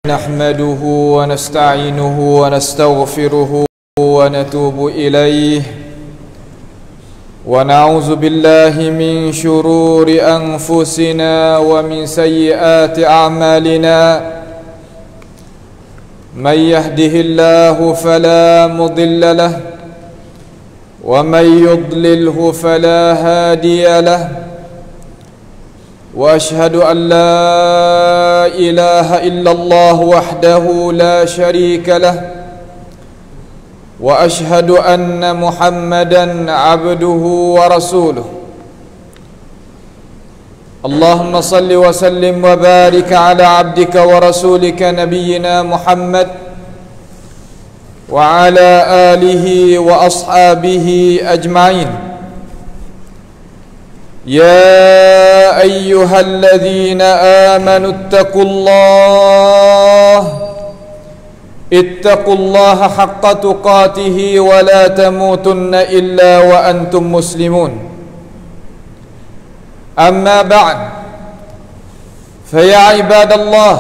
نحمده ونستعينه ونستغفره ونتوب إليه ونعوذ بالله من شرور أنفسنا ومن سيئات أعمالنا من يهده الله فلا مضل له ومن يضلله فلا هادي له وأشهد أن لا إله إلا الله وحده لا شريك له وأشهد أن محمدا عبده ورسوله اللهم صل وسلم وبارك على عبدك ورسولك نبينا محمد وعلى آله وأصحابه أجمعين يا أيها الذين آمنوا اتقوا الله حق تقاته ولا تموتن إلا وأنتم مسلمون أما بعد فيا عباد الله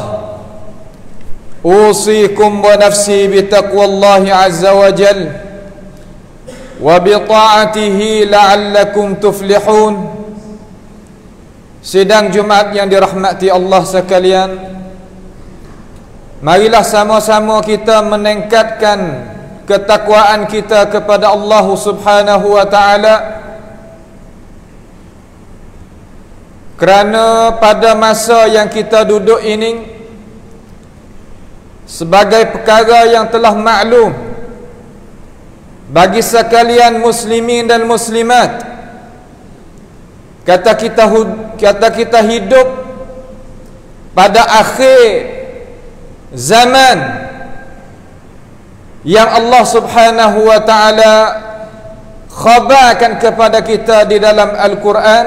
أوصيكم ونفسي بتقوى الله عز وجل وبطاعته لعلكم تفلحون. Sidang Jumaat yang dirahmati Allah sekalian, marilah sama-sama kita meningkatkan ketakwaan kita kepada Allah Subhanahu wa taala, kerana pada masa yang kita duduk ini, sebagai perkara yang telah maklum bagi sekalian muslimin dan muslimat, kata kita hidup pada akhir zaman yang Allah Subhanahu wa taala khabarkan kepada kita di dalam Al-Quran,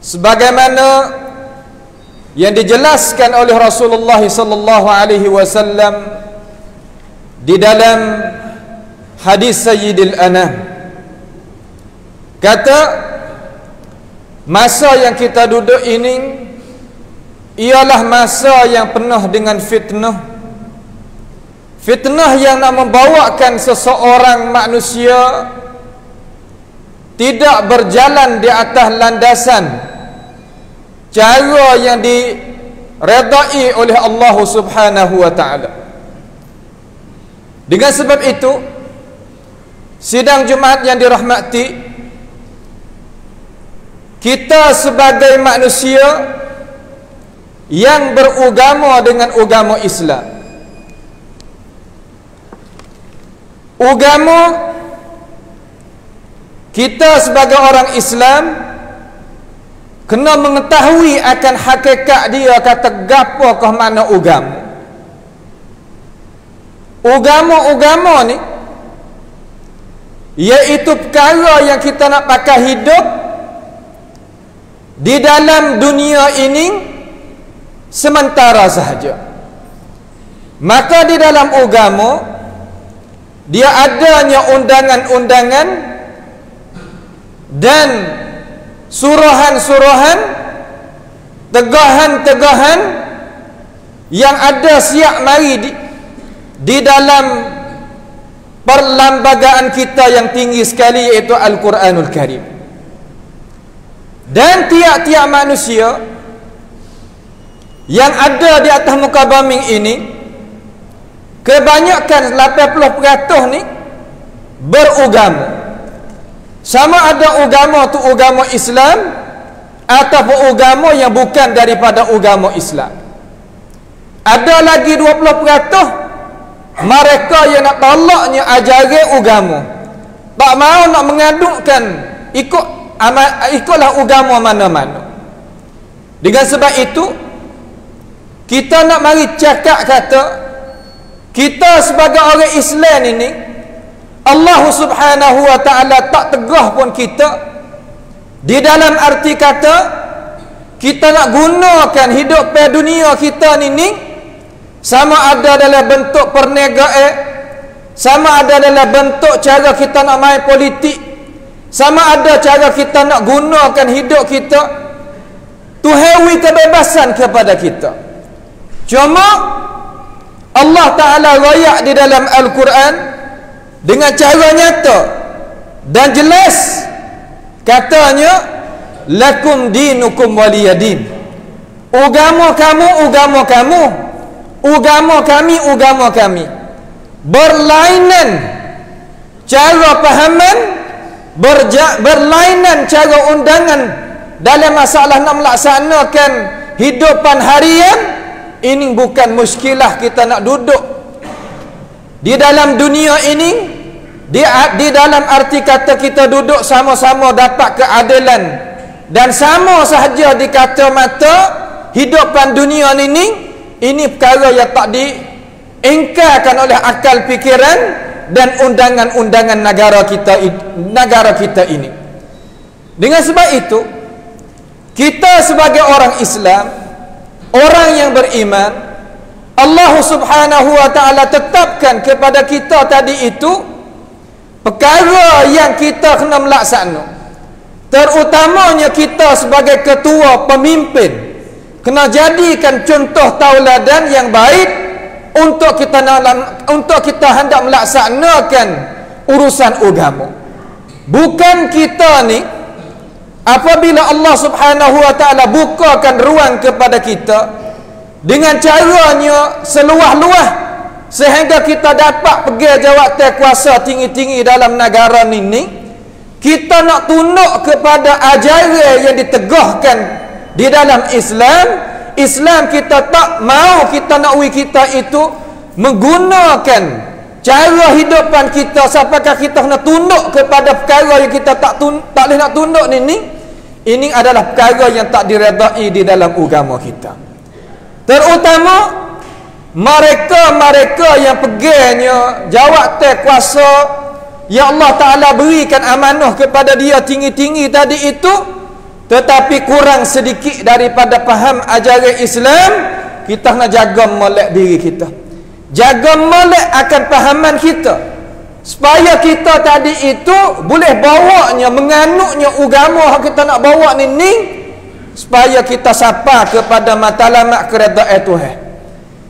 sebagaimana yang dijelaskan oleh Rasulullah sallallahu alaihi wasallam di dalam hadis Sayyidil Anam. Kata, masa yang kita duduk ini ialah masa yang penuh dengan fitnah. Fitnah yang nak membawakan seseorang manusia tidak berjalan di atas landasan cara yang diredai oleh Allah Subhanahu wa taala. Dengan sebab itu, sidang Jumaat yang dirahmati, kita sebagai manusia yang beragama dengan agama Islam, agama kita sebagai orang Islam kena mengetahui akan hakikat dia, kata gapakah mana agama. Agama ni iaitu perkara yang kita nak pakai hidup di dalam dunia ini sementara sahaja. Maka di dalam agama dia adanya undangan-undangan dan suruhan-suruhan, tegahan-tegahan yang ada siap mari di dalam perlembagaan kita yang tinggi sekali, iaitu Al-Quranul Karim. Dan tiap-tiap manusia yang ada di atas muka bumi ini, kebanyakan 80% ni beragama. Sama ada agama tu agama Islam ataupun agama yang bukan daripada agama Islam. Ada lagi 20% mereka yang nak tolaknya ajaran agama, tak mau nak mengadukkan ikutlah agama mana-mana. Dengan sebab itu, kita nak mari cakap kata, kita sebagai orang Islam ini, Allah Subhanahu wa taala tak tegah pun kita di dalam arti kata kita nak gunakan hidup pada dunia kita ni sama ada dalam bentuk perniagaan, sama ada dalam bentuk cara kita nak main politik, sama ada cara kita nak gunakan hidup kita, Tuhan kebebasan kepada kita. Cuma Allah Ta'ala royak di dalam Al-Quran dengan cara nyata dan jelas. Katanya, lakum dinukum waliyadin. Agama kamu, agama kamu, agama kami, agama kami. Berlainan cara pahaman, berlainan cara undangan dalam masalah nak melaksanakan hidupan harian. Ini bukan muskilah kita nak duduk di dalam dunia ini, di dalam arti kata kita duduk sama-sama dapat keadilan dan sama sahaja di kata mata hidupan dunia ini perkara yang tak diingkarkan oleh akal fikiran dan undangan-undangan negara kita ini. Dengan sebab itu, kita sebagai orang Islam, orang yang beriman, Allah Subhanahu wa Ta'ala tetapkan kepada kita tadi itu perkara yang kita kena melaksana. Terutamanya kita sebagai ketua pemimpin kena jadikan contoh tauladan yang baik untuk kita hendak melaksanakan urusan agama. Bukan kita ni apabila Allah Subhanahu wa Ta'ala bukakan ruang kepada kita dengan caranya seluah-luah sehingga kita dapat pergi jawatan kuasa tinggi-tinggi dalam negara ini, kita nak tunduk kepada ajaran yang ditegahkan di dalam Islam kita tak mau. Kita nak kita itu menggunakan cara hidupan kita sampaikan kita nak tunduk kepada perkara yang kita tak boleh nak tunduk ini adalah perkara yang tak diredai di dalam agama kita. Terutama mereka yang pegangnya jawatan kuasa yang Allah Ta'ala berikan amanah kepada dia tinggi-tinggi tadi itu, tetapi kurang sedikit daripada faham ajaran Islam. Kita nak jaga molek diri kita, jaga molek akan pahaman kita, supaya kita tadi itu boleh bawanya, menganuknya agama yang kita nak bawa ni supaya kita sapa kepada matlamat keredaan Tuhan.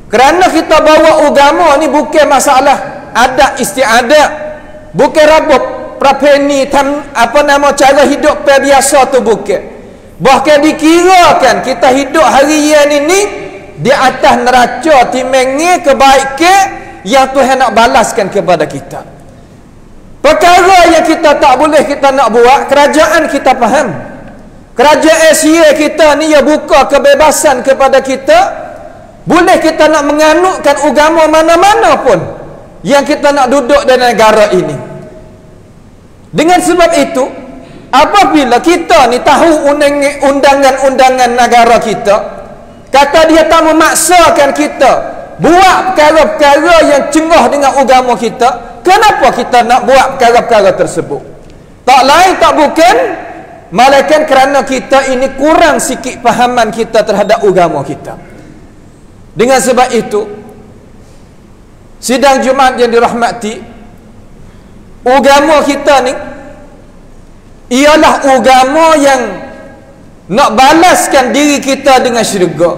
Kerana kita bawa agama ni bukan masalah adat istiadat, bukan rabuk prapeni cara hidup biasa tu, bukan. Bahkan dikirakan kita hidup harian ini di atas neraca timengi kebaikan yang Tuhan nak balaskan kepada kita. Perkara yang kita tak boleh kita nak buat, kerajaan kita faham. Kerajaan Asia kita ni ya buka kebebasan kepada kita. Boleh kita nak menganutkan agama mana-mana pun yang kita nak duduk dalam negara ini. Dengan sebab itu, apabila kita ni tahu undangan-undangan negara kita, kata dia tak memaksakan kita buat perkara-perkara yang cengah dengan agama kita, kenapa kita nak buat perkara-perkara tersebut? Tak lain tak bukan melainkan kerana kita ini kurang sikit pahaman kita terhadap agama kita. Dengan sebab itu, sidang Jumaat yang dirahmati, agama kita ni ialah agama yang nak balaskan diri kita dengan syurga.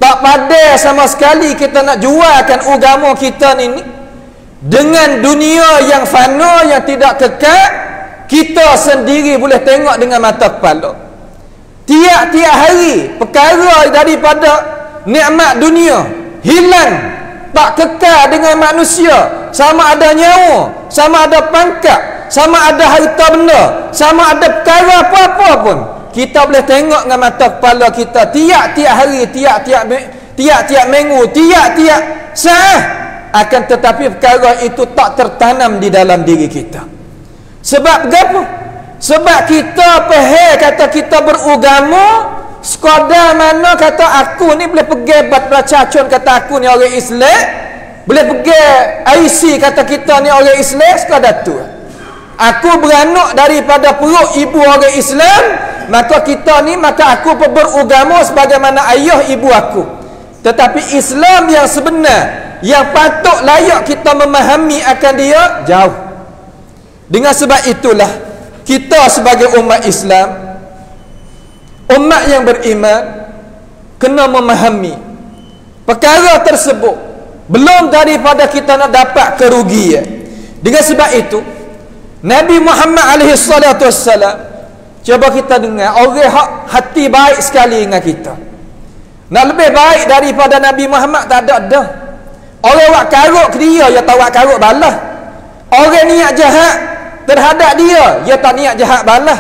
Tak pandai sama sekali kita nak jualkan agama kita ni dengan dunia yang fana, yang tidak kekal. Kita sendiri boleh tengok dengan mata kepala. Tiap-tiap hari perkara daripada nikmat dunia hilang, tak kekal dengan manusia. Sama ada nyawa, sama ada pangkat, sama ada harta benda, sama ada perkara apa-apa pun, kita boleh tengok dengan mata kepala kita tiap-tiap hari, tiap-tiap minggu, tiap-tiap saat. Akan tetapi perkara itu tak tertanam di dalam diri kita. Sebab apa? Sebab kita kata kita beragama sekadar mana kata aku ni boleh pergi bercacun kata aku ni orang Islam, boleh pergi IC kata kita ni orang Islam, sekadar tu. Aku beranak daripada perut ibu orang Islam, maka aku pun beragama sebagaimana ayah ibu aku. Tetapi Islam yang sebenar, yang patut layak kita memahami akan dia, jauh. Dengan sebab itulah kita sebagai umat Islam, umat yang beriman, kena memahami perkara tersebut belum daripada kita nak dapat kerugian. Dengan sebab itu Nabi Muhammad alaihi salatu wassalam, cuba kita dengar orang hak hati baik sekali dengan kita. Nak lebih baik daripada Nabi Muhammad tak ada dah. Orang buat karut ke dia, dia tak buat karut balas. Orang niat jahat terhadap dia, dia tak niat jahat balas.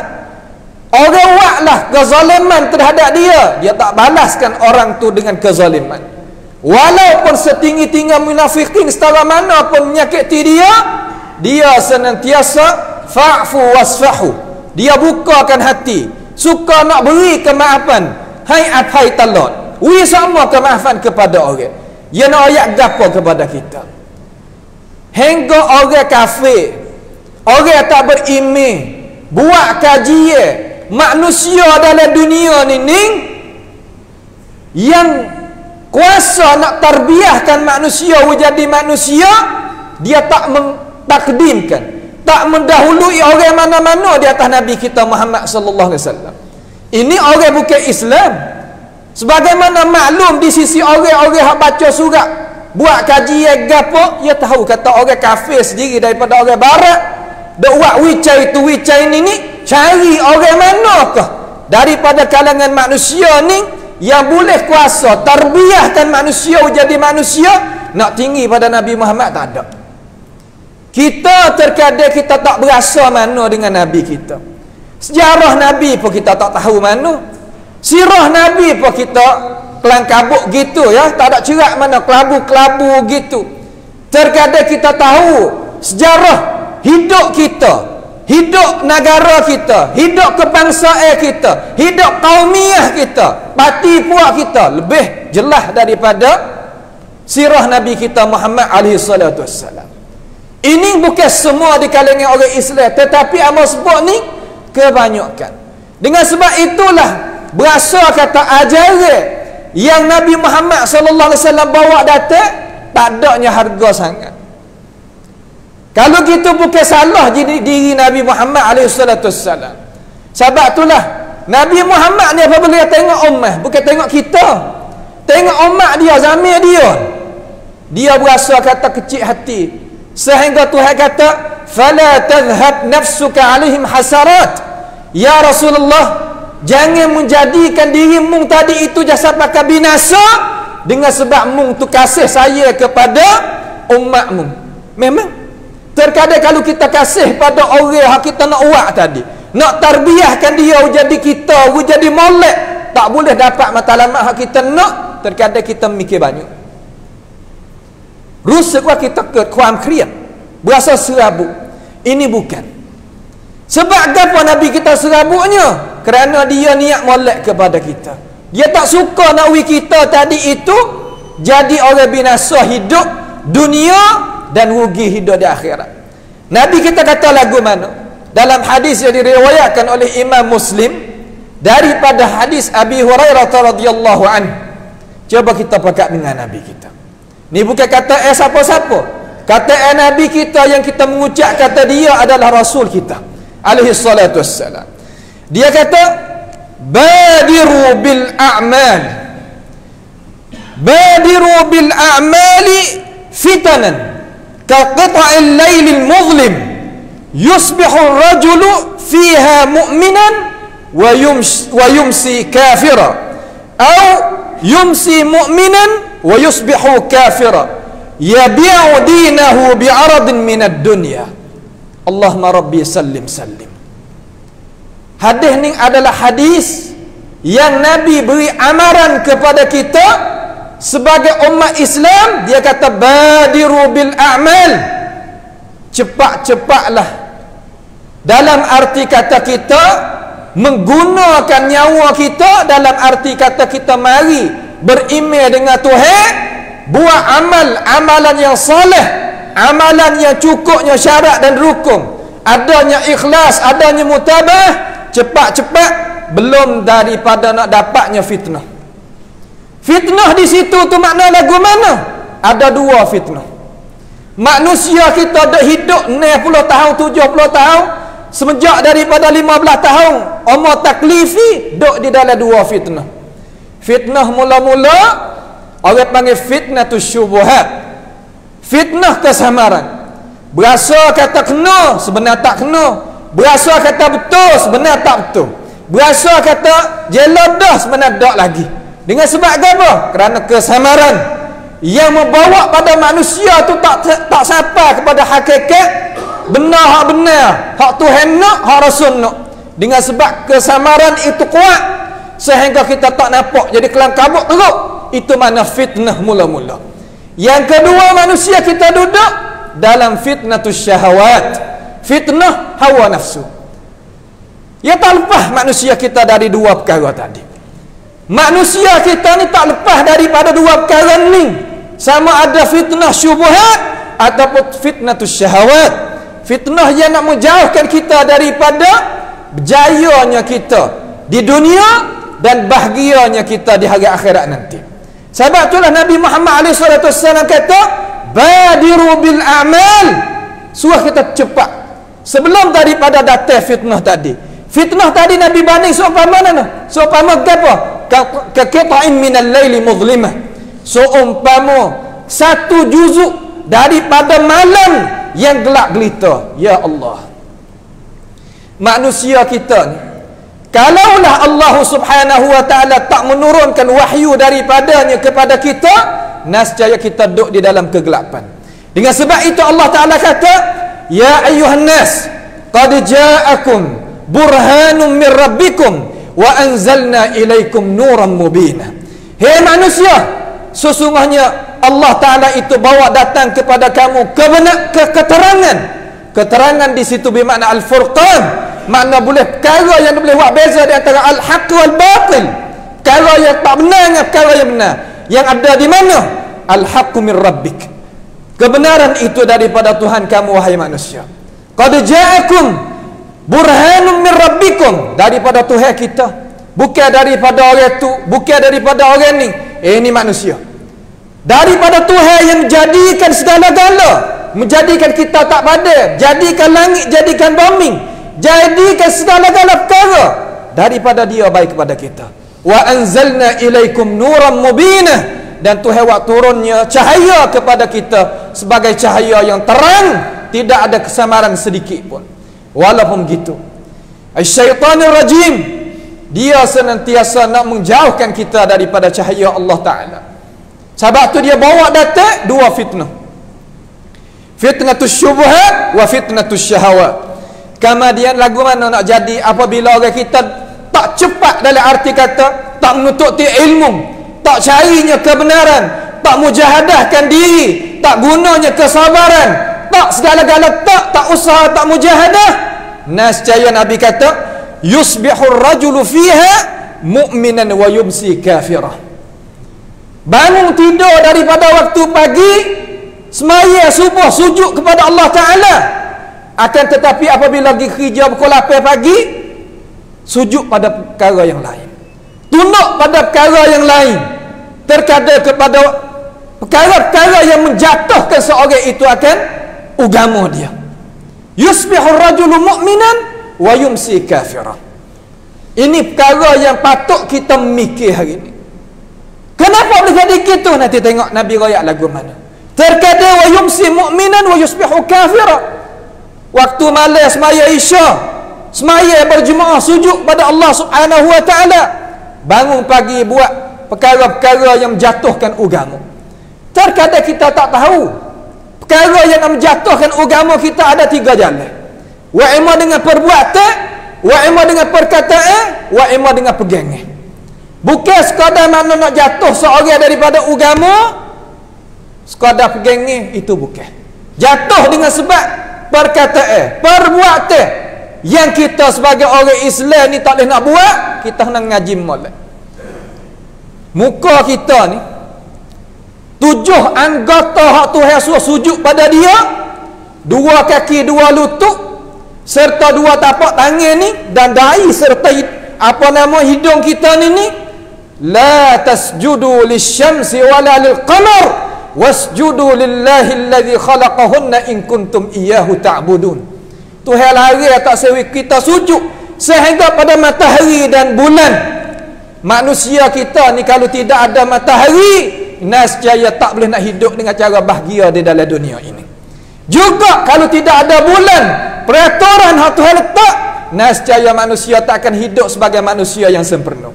Orang buatlah kezaliman terhadap dia, dia tak balaskan orang tu dengan kezaliman. Walaupun setinggi-tinggi munafikin setara mana pun menyakiti dia, dia senantiasa fa'fu wasfahu. Dia bukakan hati, suka nak beri kemaafan. Hai apai talot, wi sama kemaafan kepada orang. Dia nak ayat gapo kepada kita. Hingga orang kafir, orang tak beriman, buat kajian manusia dalam dunia ni yang kuasa nak terbiahkan manusia menjadi manusia, dia tak takdimkan, tak mendahului orang mana-mana di atas Nabi kita Muhammad sallallahu alaihi wasallam. Ini orang bukan Islam. Sebagaimana maklum di sisi orang-orang yang baca surat, buat kajian gapo, dia tahu kata orang kafir sendiri daripada orang barat, dak buat wicai tu wicai ni, cari orang manakah daripada kalangan manusia ni yang boleh kuasa terbiahkan manusia jadi manusia nak tinggi pada Nabi Muhammad. Tak ada. Kita terkadang kita tak berasa mana dengan Nabi kita. Sejarah Nabi pun kita tak tahu mana. Sirah Nabi pun kita kelang kabut gitu ya, tak ada cerak mana, kelabu-kelabu gitu. Terkadang kita tahu sejarah hidup kita, hidup negara kita, hidup kebangsaan kita, hidup kaumiah kita, parti puak kita lebih jelas daripada sirah Nabi kita Muhammad alaihi salatu wassalam. Ini bukan semua di kalangan orang Islam, tetapi amal sebut ni kebanyakan. Dengan sebab itulah berasa kata ajaran yang Nabi Muhammad sallallahu alaihi wasallam bawa datang tak adanya harga sangat. Kalau gitu bukan salah diri Nabi Muhammad alaihi salatu wasallam. Sebab itulah Nabi Muhammad ni apabila dia tengok ummah, bukan tengok kita, tengok ummah dia, zamir dia berasa kata kecil hati, sehingga Tuhan kata fala tadhhab nafsuka alaihim hasarat. Ya Rasulullah, jangan menjadikan dirimu tadi itu jasa pakai binasa dengan sebab mung tu kasih saya kepada umatmu. Memang terkadang kalau kita kasih pada orang yang kita nak uak tadi, nak terbiahkan dia jadi kita, jadi molek, tak boleh dapat matlamat hak kita nak, terkadang kita mikir banyak. Rusuklah kita ke kuam kriat, berasa serabut. Ini bukan. Sebab apa Nabi kita serabutnya? Kerana dia niat molek kepada kita. Dia tak suka nak kita tadi itu jadi orang binasa hidup dunia dan rugi hidup di akhirat. Nabi kita kata lagu mana? Dalam hadis yang diriwayatkan oleh Imam Muslim daripada hadis Abi Hurairah radhiyallahu anhu. Coba kita pakat dengan Nabi kita. Ni bukan kata siapa-siapa. Kata Nabi kita yang kita mengucap kata dia adalah Rasul kita alaihi salatu wassalam. Dia kata badiru bil a'mal, badiru bil a'mali fitanan ka qita'il laylil muzlim yusbihu ar-rajulu fiha mu'minan wa yumsi kafira aw yumsi mu'minan wa yusbihu kafira yabi'u dinahu bi'aradin minad dunya. Allahumma rabbi sallim sallim. Hadis ni adalah hadis yang Nabi beri amaran kepada kita sebagai umat Islam. Dia kata badiru bil a'mal, cepat-cepatlah. Dalam arti kata kita menggunakan nyawa kita, dalam arti kata kita mari beriman dengan Tuhan, buat amalan yang soleh, amalan yang cukupnya syarat dan rukun, adanya ikhlas, adanya mutabah. Cepat-cepat, belum daripada nak dapatnya fitnah. Fitnah di situ tu makna lagu mana? Ada dua fitnah. Manusia kita dah hidup 60 tahun, 70 tahun, semenjak daripada 15 tahun umur taklifi, duduk di dalam dua fitnah. Fitnah mula-mula orang panggil fitnah tu syubuhat. Fitnah kesamaran. Berasa kata kena, sebenar tak kena. Berasa kata betul, sebenar tak betul. Berasa kata jela dah, sebenar tak lagi. Dengan sebab apa? Kerana kesamaran yang membawa pada manusia tu tak sampai kepada hakikat benar, hak benar, hak Tuhan nak, hak Rasul nak. Dengan sebab kesamaran itu kuat sehingga kita tak nampak, jadi kelam kabut teruk. Itu mana fitnah mula-mula. Yang kedua, manusia kita duduk dalam fitnatus syahawat, fitnah hawa nafsu. Ya, tak lepas manusia kita dari dua perkara tadi. Manusia kita ni tak lepas daripada dua perkara ni, sama ada fitnah syubhat ataupun fitnatus syahawat. Fitnah yang nak menjauhkan kita daripada berjayanya kita di dunia dan bahagianya kita di hari akhirat nanti. Sebab itulah Nabi Muhammad SAW kata, badiru bil a'mal, suruh kita cepat sebelum daripada datang fitnah tadi. Fitnah tadi Nabi banding seumpama mana? Seumpama apa? Kaqita'in minal laili muzlimah, seumpama satu juzuk daripada malam yang gelap gelita. Ya Allah, manusia kita ni, kalaulah Allah Subhanahu wa ta'ala tak menurunkan wahyu daripadanya kepada kita, nescaya kita duduk di dalam kegelapan. Dengan sebab itu Allah Ta'ala kata, ya ayyuhan nas, qad ja'akum burhanum min rabbikum wa anzalna ilaikum nuran mubina. Hei manusia, sesungguhnya Allah Ta'ala itu bawa datang kepada kamu keterangan. Keterangan di situ bermakna al-furqan, makna boleh perkara yang boleh buat beza di antara al-haq wal batil, perkara yang tak benar dengan perkara yang benar. Yang ada di mana? Al-haqqu min rabbik, kebenaran itu daripada Tuhan kamu wahai manusia. Qad ja'akum burhanum min rabbikum, daripada Tuhan kita, bukan daripada orang tu, bukan daripada orang ni. Ini manusia, daripada Tuhan yang menjadikan segala-gala, menjadikan kita tak pada, jadikan langit, jadikan bumi, jadikan segala-gala perkara, daripada Dia baik kepada kita. Wa anzalna ilaikum nuran mubina, dan Tuhan buat turunnya cahaya kepada kita sebagai cahaya yang terang, tidak ada kesamaran sedikit pun. Walaupun begitu, syaitanir rajim, dia senantiasa nak menjauhkan kita daripada cahaya Allah Ta'ala. Sebab tu dia bawa datang dua fitnah, fitnatus syubhat wa fitnatus syahawat. Kemudian lagu mana nak jadi apabila orang kita tak cepat, dalam arti kata tak menuntut ilmu, tak carinya kebenaran, tak mujahadahkan diri, tak gunanya kesabaran, tak segala-gala, tak usaha, tak mujahadah, nescaya Nabi kata, yusbihur rajulu fiha mu'minan wa yumsi kafirah. Bangun tidur daripada waktu pagi, semaya subuh, sujud kepada Allah Ta'ala, akan tetapi apabila pergi kerja pukul 8 pagi, sujud pada perkara yang lain, tunduk pada perkara yang lain, terkadang kepada perkara-perkara yang menjatuhkan seorang itu akan agama dia. Yusbihur rajulu mu'minan wa yumsi kafirah. Ini perkara yang patut kita mikir hari ini. Kenapa boleh jadi gitu? Nanti tengok Nabi royak lagu mana. Terkadang wa yumsi mu'minan wa yusbihu kafirah. Waktu malam semaya isya, semaya berjemaah sujud pada Allah Subhanahu wa ta'ala, bangun pagi buat perkara-perkara yang menjatuhkan agama. Terkadang kita tak tahu perkara yang menjatuhkan agama kita ada 3 jalan. Wa ima dengan perbuatan, wa ima dengan perkataan, wa ima dengan pegangan. Bukan sekadar mana nak jatuh seorang daripada agama, sekadar pegangan, itu bukan. Jatuh dengan sebab perkataan, perbuatan yang kita sebagai orang Islam ni tak boleh nak buat. Kita nak ngaji molek. Muka kita ni 7 anggota hak Tuhan suruh sujud pada dia, 2 kaki 2 lutut serta 2 tapak tangan ni, dan dahi serta hidung kita ni. La tasjudu lisyamsi wala lilqamar wasjudu lillahi alladhi khalaqahunna in kuntum iyyahu ta'budun. Tuhan larang tak sewi kita sujud sehingga pada matahari dan bulan. Manusia kita ni kalau tidak ada matahari, nescaya tak boleh nak hidup dengan cara bahagia di dalam dunia ini. Juga kalau tidak ada bulan, peraturan hak Tuhan letak, nescaya manusia tak akan hidup sebagai manusia yang sempurna.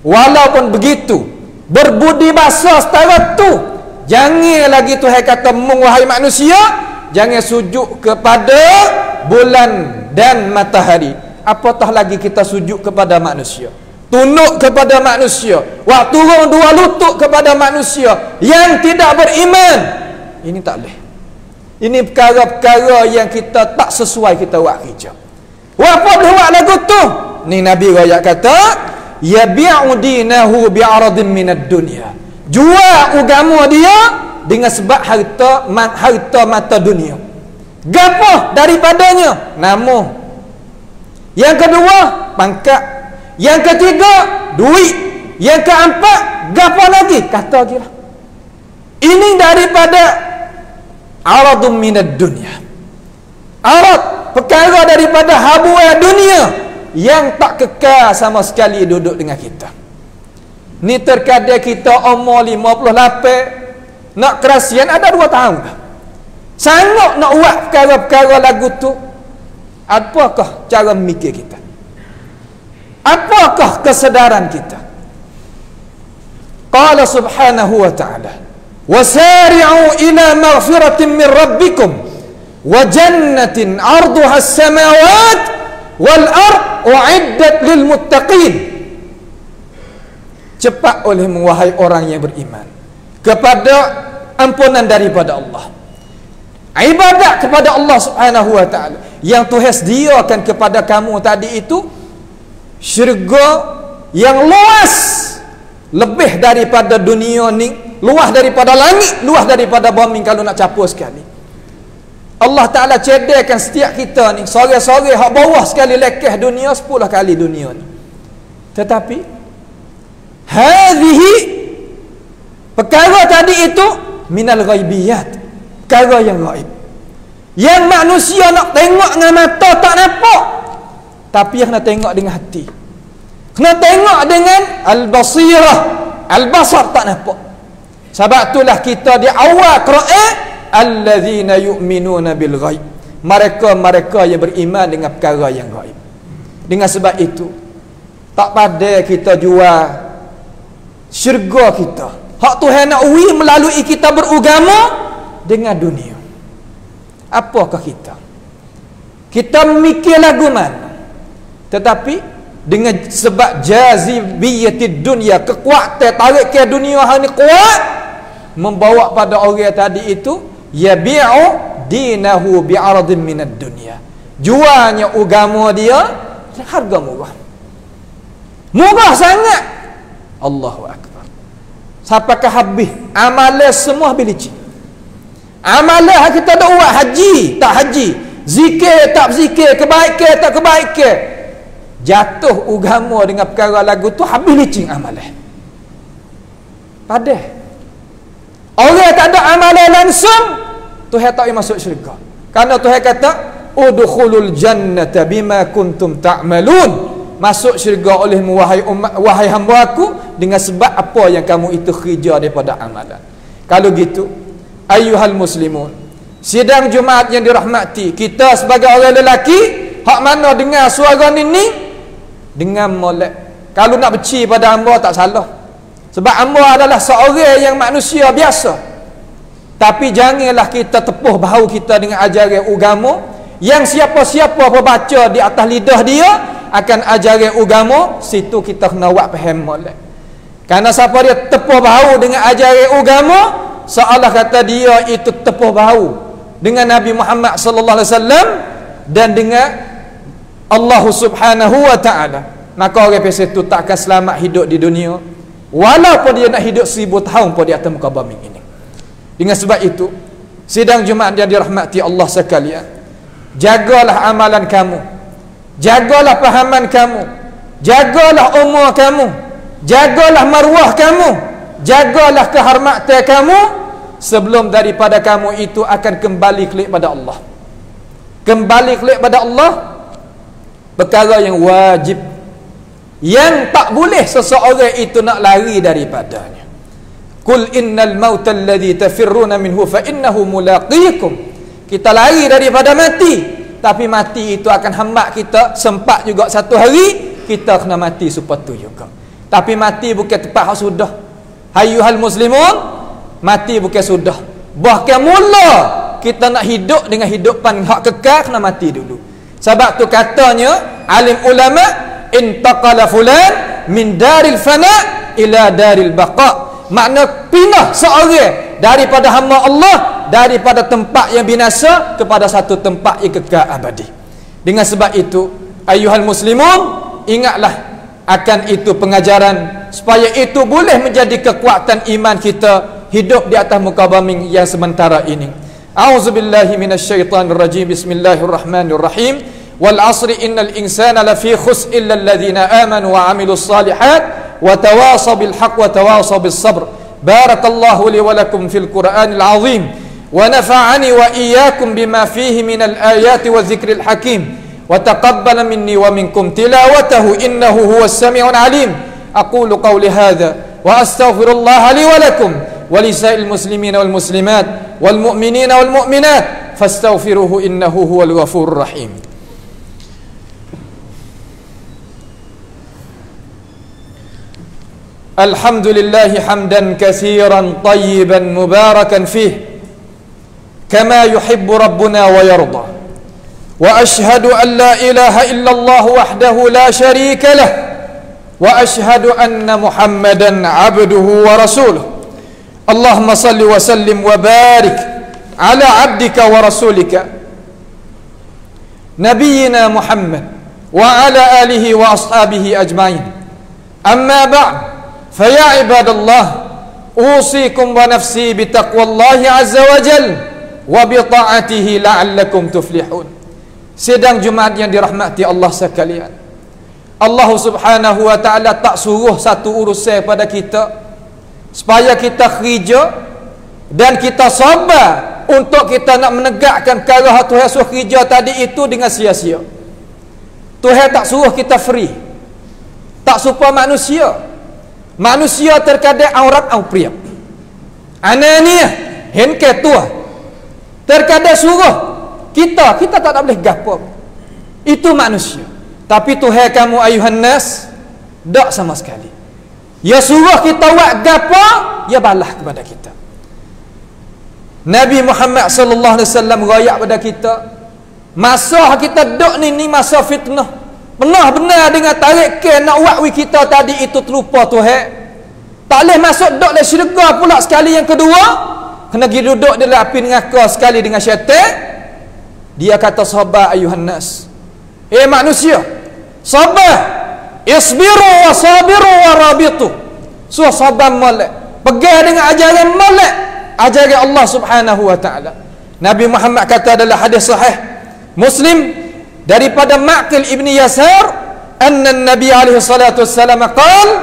Walaupun begitu, berbudi bahasa setara tu, jangan lagi Tuhan kata, wahai manusia, jangan sujud kepada bulan dan matahari. Apatah lagi kita sujud kepada manusia, tunduk kepada manusia, waktu turun dua lutut kepada manusia yang tidak beriman. Ini tak boleh. Ini perkara-perkara yang kita tak sesuai kita buat kerja. Apa boleh buat lagu tu? Ni Nabi Raya kata, yabi'u dinahu bi'aradin minad dunya. Jual agama dia dengan sebab harta mata dunia. Gapo daripadanya? Nama. Yang kedua, pangkat. Yang ketiga, duit. Yang keempat, gapo lagi? Kata lagi lah. Ini daripada aradun minad dunya. Arad, perkara daripada habuan dunia yang tak kekal sama sekali duduk dengan kita. Ni terkadang kita umur 58, nak kerasian ada 2 tahun dah. Sanggup nak buat perkara-perkara lagu tu. Apakah cara memikir kita? Apakah kesedaran kita? Qala subhanahu wa ta'ala, wasari'u ila maghfiratin min rabbikum wa jannatin 'arduha as-samawat wal ard u'iddat lil muttaqin. Cepat oleh wahai orang yang beriman kepada ampunan daripada Allah, ibadat kepada Allah subhanahu wa ta'ala yang Tuhan sediakan kepada kamu tadi itu, syurga yang luas, lebih daripada dunia ni, luas daripada langit, luas daripada bumi kalau nak capur sekali. Allah Ta'ala cedekkan setiap kita ni, sore-sore hak bawah sekali lekeh dunia 10 kali dunia ni. Tetapi hadhihi, perkara tadi itu minal ghaibiyat, perkara yang gaib, yang manusia nak tengok dengan mata tak nampak, tapi yang nak tengok dengan hati, kena tengok dengan al-basirah, al-basar tak nampak. Sebab itulah kita di awal Quran, allazina yu'minuna bil ghaib, mereka yang beriman dengan perkara yang gaib. Dengan sebab itu tak pada kita jual syurga kita, hak Tuhan nak uji melalui kita beragama dengan dunia. Apakah kita mikir lagu mana? Tetapi dengan sebab jazibiyatid dunia, kekuatan tarik ke dunia hang ni kuat, membawa pada orang tadi itu yabi'u dinahu bi'aradin minad dunya, jualnya agama dia harga murah sangat. Allahu akbar. Sampaikan habis amalan semua bilicin. Amalan kita dah buat haji tak haji, zikir tak zikir, kebaikan tak kebaikan, jatuh agama dengan perkara lagu tu habis licin amalan. Padah orang tak ada amalan langsung, Tuhan tak masuk syurga. Kerana Tuhan kata udkhulul jannata bima kuntum ta'malun, masuk syurga olehmu wahai hamba aku dengan sebab apa yang kamu itu kerja daripada amalan. Kalau gitu, ayyuhal muslimun, sidang Jumaat yang dirahmati, kita sebagai orang lelaki hak mana dengar suara ni dengan molek. Kalau nak beci pada hamba tak salah, sebab hamba adalah seorang yang manusia biasa. Tapi janganlah kita tepuh bahu kita dengan ajaran agama yang siapa-siapa baca di atas lidah dia akan ajaran agama, situ kita kena buat faham molek. Karena siapa dia tepuh bahu dengan ajaran agama, seolah kata dia itu tepuh bahu dengan Nabi Muhammad sallallahu alaihi wasallam dan dengan Allah Subhanahu wa taala, maka orang peset itu tak akan selamat hidup di dunia walaupun dia nak hidup 1000 tahun pun di atas muka bumi ini. Dengan sebab itu, sidang Jumaat yang dirahmati Allah sekalian, jagalah amalan kamu, jagalah pahaman kamu, jagalah umur kamu, jagalah maruah kamu, jagalah kehormatan kamu, sebelum daripada kamu itu akan kembali kelik pada Allah. Kembali kelik pada Allah, perkara yang wajib, yang tak boleh seseorang itu nak lari daripadanya. Qul innal mauta alladhi tafirruna minhu fa innahu mulaqikum. Kita lari daripada mati, tapi mati itu akan hambak kita. Sempat juga satu hari kita kena mati seperti juga. Tapi mati bukan tepat hak sudah. Ayyuhal muslimun, mati bukan sudah. Bahkan mula kita nak hidup dengan hidupan hak kekal, kena mati dulu. Sebab tu katanya alim ulama, intaqala fulan min daril fana ila daril baqa. Makna pindah seorang daripada hamba Allah, daripada tempat yang binasa kepada satu tempat yang kekal abadi. Dengan sebab itu, ayyuhal muslimun, ingatlah akan itu pengajaran, supaya itu boleh menjadi kekuatan iman kita hidup di atas muka bumi yang sementara ini. A'udzubillahi minasyaitonirrajim. Bismillahirrahmanirrahim. Wal 'asri innal insana lafi khusr illa alladhina amanu wa 'amilus shalihat wa tawasaw bil haqq wa tawasaw bis sabr. Barakallahu li wa lakum fil Qur'anil 'azim wa nafa'ani wa iyyakum bima fihi minal ayati wa dzikril hakim wa taqabbala minni wa minkum tilawatahu innahu huwas sami'ul 'alim. Aqulu qawli hadha wa astaghfirullaha li wa lakum wa lisa'il muslimina wal muslimat wal mu'minina wal mu'minat fastaghfiruhu innahu huwal ghafurur rahim. Alhamdulillahi hamdan katsiran tayyiban mubarakan fih kama yuhibbu rabbuna wa yarda. Wa ashhadu an la ilaha illallah wahdahu la sharika lah wa ashhadu anna Muhammadan abduhu wa rasuluh. Allahumma salli wa sallim wa barik ala abdika wa rasulika nabiyyina Muhammad wa ala alihi wa ashabihi ajma'in. Amma ba'd, faya ibadallah, usikum wa nafsi bitaqwallahi azza wa jal wa bita'atihi la'allakum tuflihun. Sidang Jumaat yang dirahmati Allah sekalian, Allah subhanahu wa ta'ala tak suruh satu urusan pada kita supaya kita kerja dan kita sabar untuk kita nak menegakkan perkara Tuhan suruh kerja tadi itu dengan sia-sia. Tuhan tak suruh kita free, tak supaya manusia terkadang aurat au priap, ananiah henke tua, terkadang suruh kita tak boleh gapo. Itu manusia. Tapi Tuhan kamu ayuhan nas tak sama sekali. Ya suruh kita buat gapo, ya balah kepada kita. Nabi Muhammad sallallahu alaihi wasallam royak pada kita, masa kita dok ni masa fitnah. Pernah benar dengan tarik ke nak wakwi kita tadi itu terlupa Tuhan. Tak boleh masuk dok dalam syurga pula sekali. Yang kedua, kena pergi duduk dalam api neraka sekali dengan syaitan. Dia kata sabar ayuhan nas. Manusia, sabar. Isbiru wa sabiru wa rabitu. So sabar molek, pegang dengan ajaran molek, ajaran Allah subhanahu wa ta'ala. Nabi Muhammad kata dalam hadis sahih Muslim daripada Ma'qil ibni Yasar, anna Nabi alaihi salatu wassalam qala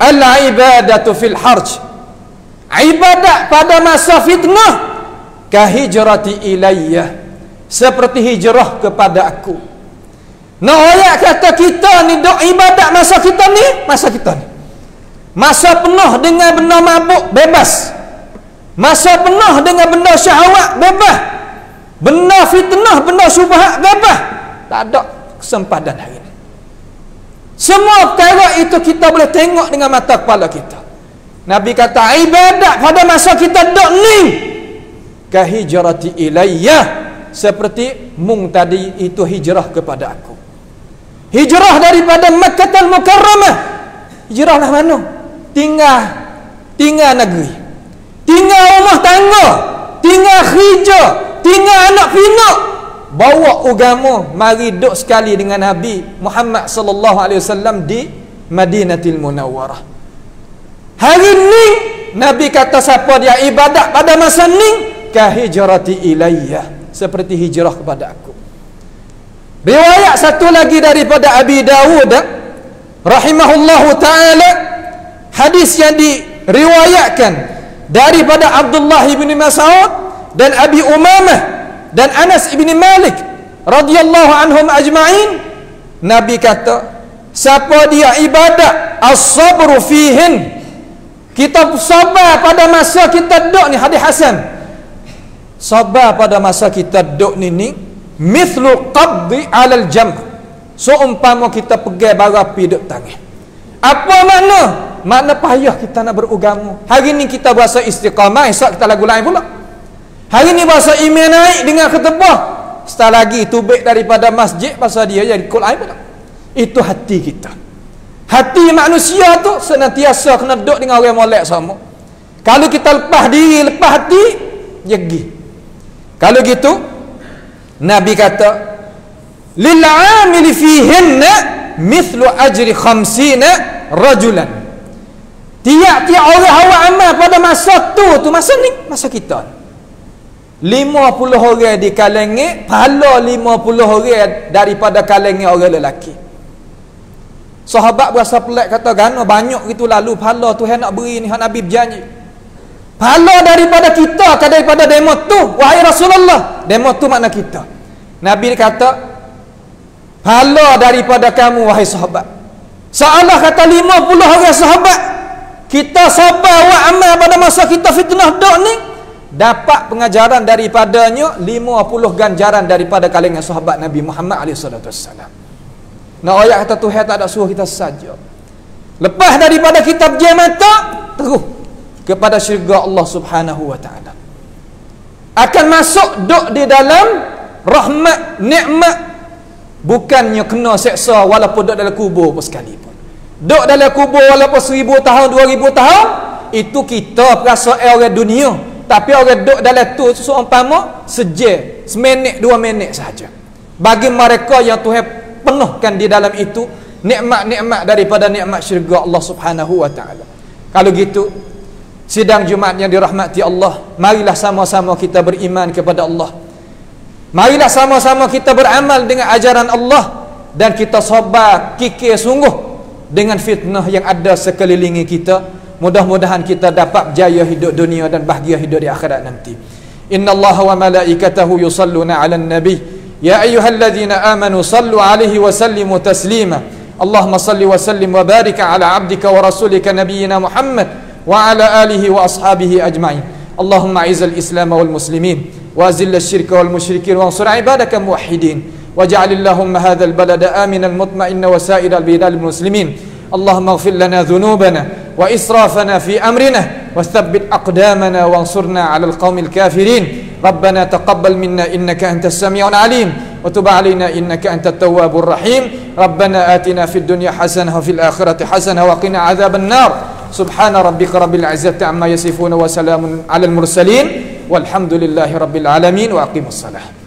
al-ibadatu fil harj, ibadat pada masa fitnah kahijrati ilayya, seperti hijrah kepada aku. Nah, ayat kata kita ni dok ibadat masa kita ni, masa penuh dengan benda mabuk bebas, masa penuh dengan benda syahwat bebas, benda fitnah, benda syubhat bebas. Tak ada kesempatan hari ini. Semua perkara itu kita boleh tengok dengan mata kepala kita. Nabi kata ibadat pada masa kita dok ni kahijrati ilayya, seperti mung tadi itu hijrah kepada aku. Hijrah daripada Makkahul Mukarramah. Hijrah lah mana? Tinggal negeri, tinggal rumah tangga, tinggal kerja, tinggal anak pinak, bawa agama mari duduk sekali dengan Nabi Muhammad sallallahu alaihi wasallam di Madinatul Munawwarah. Hari ni Nabi kata siapa dia ibadat pada masa ni kahijrati ilayya, seperti hijrah kepada aku. Riwayat satu lagi daripada Abi Dawud rahimahullahu ta'ala, hadis yang diriwayatkan daripada Abdullah bin Mas'ud dan Abi Umamah dan Anas bin Malik radhiyallahu anhum ajma'in. Nabi kata siapa dia ibadat as-sabru fihin Kita sabar pada masa kita duduk ni, hadis Hasan. Sabar pada masa kita duduk ni mithlu qabdi 'alal jam'. Seumpama kita pegang bara api duduk tangan. Apa makna? Makna payah kita nak beragama. Hari ni kita berasa istiqamah, esok kita lagu lain pula. Hari ni berasa iman naik dengan ketebah, setelah lagi tubik daripada masjid pasal dia jadi kul air pula. Itu hati kita. Hati manusia tu senantiasa kena duduk dengan orang molek sama. Kalau kita lepas diri, lepas hati, dia pergi. Kalau gitu, Nabi kata, lil 'amili fihinna mithlu ajri 50 rajulan. Tiap-tiap orang awak amal pada masa tu masa ni, masa kita 50 orang di kalangan, pahala 50 orang daripada kalangan orang lelaki. Sahabat berasa pelik, kata gana banyak gitu lalu pahala Tuhan nak beri ni, hak Nabi berjanji. Pahala daripada kita ke daripada demo tu, wahai Rasulullah. Demo tu makna kita. Nabi kata pahala daripada kamu wahai sahabat. Seolah kata 50 orang sahabat, kita sabar wa amal pada masa kita fitnah dok ni, dapat pengajaran daripadanya 50 ganjaran daripada kalangan sahabat Nabi Muhammad SAW. Nak ayat kata Tuhan tak ada suruh kita saja. Lepas daripada kita berjaya mata, terus kepada syurga Allah Subhanahu wa taala. Akan masuk duk di dalam rahmat, nikmat, bukannya kena seksa walaupun duk dalam kubur pun sekalipun. Duk dalam kubur walaupun 1000 tahun, 2000 tahun, itu kita perasa orang dunia. Tapi orang duk dalam tu seumpama sejam, seminit, 2 minit sahaja. Bagi mereka yang Tuhan penuhkan di dalam itu nikmat-nikmat daripada nikmat syurga Allah Subhanahu wa taala. Kalau gitu, sidang Jumaat yang dirahmati Allah, marilah sama-sama kita beriman kepada Allah. Marilah sama-sama kita beramal dengan ajaran Allah, dan kita sabar kikir sungguh dengan fitnah yang ada sekelilingi kita. Mudah-mudahan kita dapat berjaya hidup dunia dan bahagia hidup di akhirat nanti. Innallaha wa malaikatahu yusalluna 'alan nabi ya ayyuhalladzina amanu sallu 'alaihi wa sallimu taslima. Allahumma salli wa sallim wa barik 'ala 'abdika wa rasulika nabiyyina Muhammad wa 'ala alihi wa ashabihi ajma'in. Allahumma 'izzal islam wal muslimin wa azil asy-syirka wal musyrikin wa ansur 'ibadaka muwahhidin waj'al Allahumma hadzal balada aminan mutma'inna wa sa'iral bilal muslimin. Allahumma ighfir lana dhunubana wa israfana fi amrina wathabbit aqdamana wansurna 'alal qaumil kafirin. ربنا تقبل منا إنك أنت السميع العليم وتب علينا إنك أنت التواب الرحيم. ربنا آتنا في الدنيا حسنة وفي الآخرة حسنة وقنا عذاب النار. سبحان ربك رب العزة عما يصفون وسلام على المرسلين والحمد لله رب العالمين وأقيموا الصلاة.